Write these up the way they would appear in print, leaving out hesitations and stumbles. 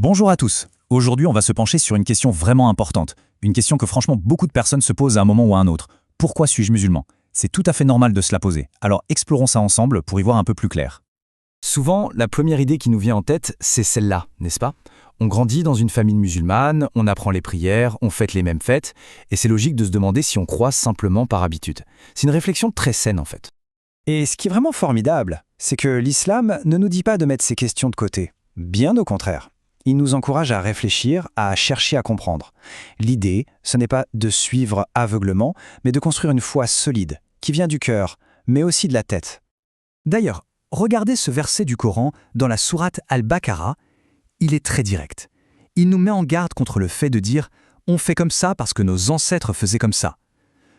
Bonjour à tous. Aujourd'hui, on va se pencher sur une question vraiment importante. Une question que franchement beaucoup de personnes se posent à un moment ou à un autre. Pourquoi suis-je musulman? C'est tout à fait normal de se la poser. Alors explorons ça ensemble pour y voir un peu plus clair. Souvent, la première idée qui nous vient en tête, c'est celle-là, n'est-ce pas? On grandit dans une famille musulmane, on apprend les prières, on fête les mêmes fêtes, et c'est logique de se demander si on croit simplement par habitude. C'est une réflexion très saine en fait. Et ce qui est vraiment formidable, c'est que l'islam ne nous dit pas de mettre ces questions de côté. Bien au contraire. Il nous encourage à réfléchir, à chercher à comprendre. L'idée, ce n'est pas de suivre aveuglement, mais de construire une foi solide, qui vient du cœur, mais aussi de la tête. D'ailleurs, regardez ce verset du Coran dans la sourate Al-Baqarah. Il est très direct. Il nous met en garde contre le fait de dire « on fait comme ça parce que nos ancêtres faisaient comme ça ».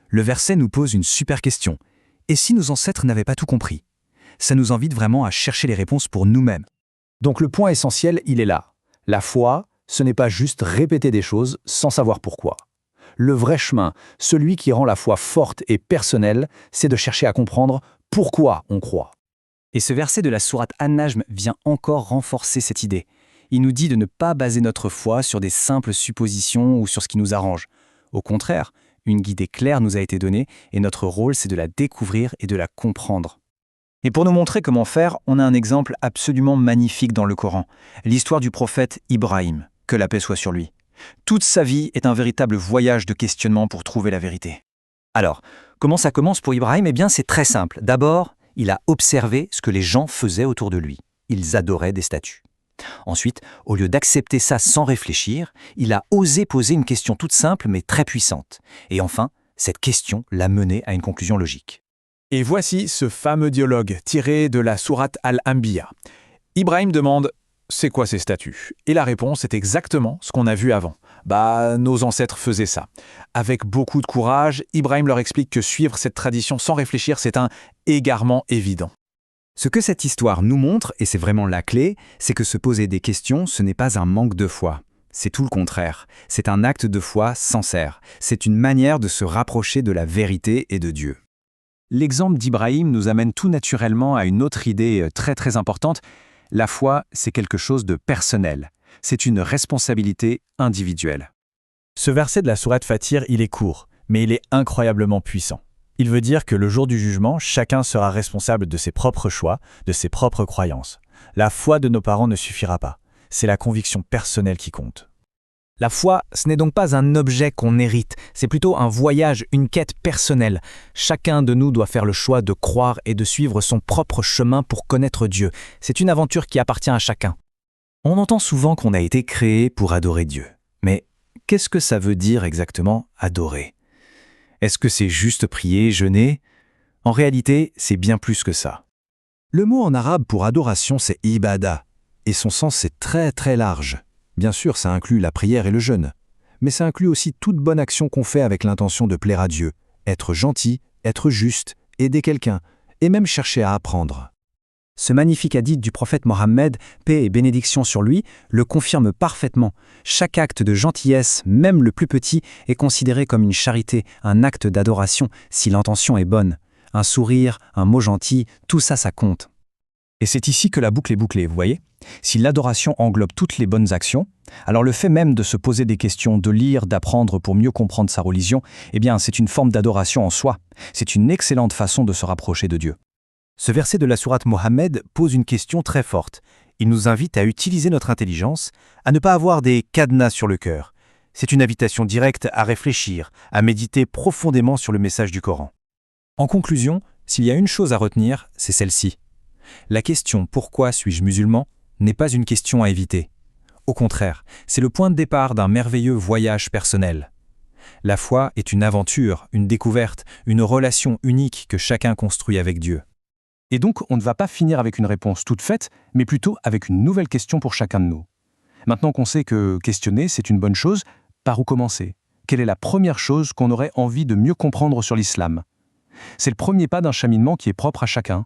Le verset nous pose une super question. Et si nos ancêtres n'avaient pas tout compris? Ça nous invite vraiment à chercher les réponses pour nous-mêmes. Donc le point essentiel, il est là. La foi, ce n'est pas juste répéter des choses sans savoir pourquoi. Le vrai chemin, celui qui rend la foi forte et personnelle, c'est de chercher à comprendre pourquoi on croit. Et ce verset de la sourate An-Najm vient encore renforcer cette idée. Il nous dit de ne pas baser notre foi sur des simples suppositions ou sur ce qui nous arrange. Au contraire, une guidée claire nous a été donnée et notre rôle, c'est de la découvrir et de la comprendre. Et pour nous montrer comment faire, on a un exemple absolument magnifique dans le Coran, l'histoire du prophète Ibrahim, que la paix soit sur lui. Toute sa vie est un véritable voyage de questionnement pour trouver la vérité. Alors, comment ça commence pour Ibrahim? Eh bien, c'est très simple. D'abord, il a observé ce que les gens faisaient autour de lui. Ils adoraient des statues. Ensuite, au lieu d'accepter ça sans réfléchir, il a osé poser une question toute simple mais très puissante. Et enfin, cette question l'a mené à une conclusion logique. Et voici ce fameux dialogue tiré de la sourate Al-Anbiya. Ibrahim demande « C'est quoi ces statues ?» Et la réponse est exactement ce qu'on a vu avant. Nos ancêtres faisaient ça. Avec beaucoup de courage, Ibrahim leur explique que suivre cette tradition sans réfléchir, c'est un égarement évident. Ce que cette histoire nous montre, et c'est vraiment la clé, c'est que se poser des questions, ce n'est pas un manque de foi. C'est tout le contraire. C'est un acte de foi sincère. C'est une manière de se rapprocher de la vérité et de Dieu. L'exemple d'Ibrahim nous amène tout naturellement à une autre idée très importante. La foi, c'est quelque chose de personnel. C'est une responsabilité individuelle. Ce verset de la sourate Fatir, il est court, mais il est incroyablement puissant. Il veut dire que le jour du jugement, chacun sera responsable de ses propres choix, de ses propres croyances. La foi de nos parents ne suffira pas. C'est la conviction personnelle qui compte. La foi, ce n'est donc pas un objet qu'on hérite, c'est plutôt un voyage, une quête personnelle. Chacun de nous doit faire le choix de croire et de suivre son propre chemin pour connaître Dieu. C'est une aventure qui appartient à chacun. On entend souvent qu'on a été créé pour adorer Dieu. Mais qu'est-ce que ça veut dire exactement adorer? Est-ce que c'est juste prier, jeûner? En réalité, c'est bien plus que ça. Le mot en arabe pour adoration, c'est ibada, et son sens est très large. Bien sûr, ça inclut la prière et le jeûne, mais ça inclut aussi toute bonne action qu'on fait avec l'intention de plaire à Dieu, être gentil, être juste, aider quelqu'un, et même chercher à apprendre. Ce magnifique hadith du prophète Mohammed, paix et bénédiction sur lui, le confirme parfaitement. Chaque acte de gentillesse, même le plus petit, est considéré comme une charité, un acte d'adoration, si l'intention est bonne. Un sourire, un mot gentil, tout ça, ça compte. Et c'est ici que la boucle est bouclée, vous voyez? Si l'adoration englobe toutes les bonnes actions, alors le fait même de se poser des questions, de lire, d'apprendre pour mieux comprendre sa religion, eh bien c'est une forme d'adoration en soi. C'est une excellente façon de se rapprocher de Dieu. Ce verset de la sourate Mohammed pose une question très forte. Il nous invite à utiliser notre intelligence, à ne pas avoir des cadenas sur le cœur. C'est une invitation directe à réfléchir, à méditer profondément sur le message du Coran. En conclusion, s'il y a une chose à retenir, c'est celle-ci. La question « Pourquoi suis-je musulman ?» n'est pas une question à éviter. Au contraire, c'est le point de départ d'un merveilleux voyage personnel. La foi est une aventure, une découverte, une relation unique que chacun construit avec Dieu. Et donc, on ne va pas finir avec une réponse toute faite, mais plutôt avec une nouvelle question pour chacun de nous. Maintenant qu'on sait que questionner, c'est une bonne chose, par où commencer? Quelle est la première chose qu'on aurait envie de mieux comprendre sur l'islam? C'est le premier pas d'un cheminement qui est propre à chacun.